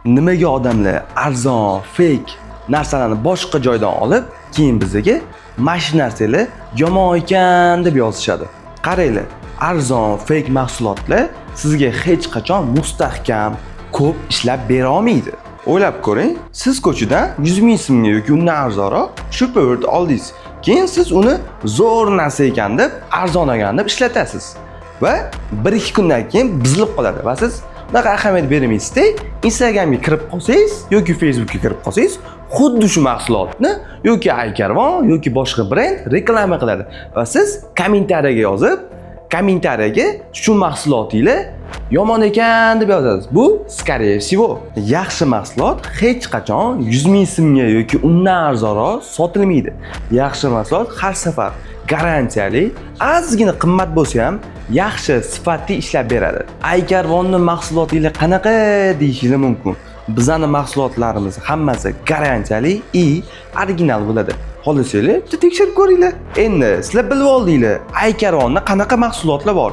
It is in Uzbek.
nimaga odamlar arzon, fake narsalarni boshqa joydan olib, keyin bizga mana shu narsalar yomon ekan deb yozishadi. Qaranglar, arzon, fake mahsulotlar sizga hech qachon mustahkam, ko'p ishlab bera olmaydi. O'ylab ko'ring, siz ko'chadan 100 ming so'mga yoki undan arzonroq Superbird oldingiz. Keyin siz uni zo'r narsa ekan deb, arzon ekan deb ishlatasiz. Va 1-2 kundan keyin buzilib qoladi va siz unaqa ahamiyat bermaysiz-da, Instagramga kirib qolsangiz yoki Facebookga kirib qolsangiz, xuddi shu mahsulotni yoki Aykarvon yoki boshqa brend reklama qiladi va siz kommentariyaga yozib, kommentariyaga shu mahsulotinglar yomon ekan deb yozasiz. Bu скорее всего yaxshi mahsulot hech qachon 100 ming so'mga yoki undan arzonroq sotilmaydi. Yaxshi mahsulot har safar garantiyali, ozgina qimmat bo'lsa ham yaxshi sifatli ishlab beradi. Aykarvonning mahsulotinglar qanaqa deyishingiz mumkin. Bizning mahsulotlarimiz hammasi garantiyali и original bo'ladi. Xohlasanglar, tekshirib ko'ringlar. Endi sizlar bilib oldinglar, Aykarvonda qanaqa mahsulotlar bor.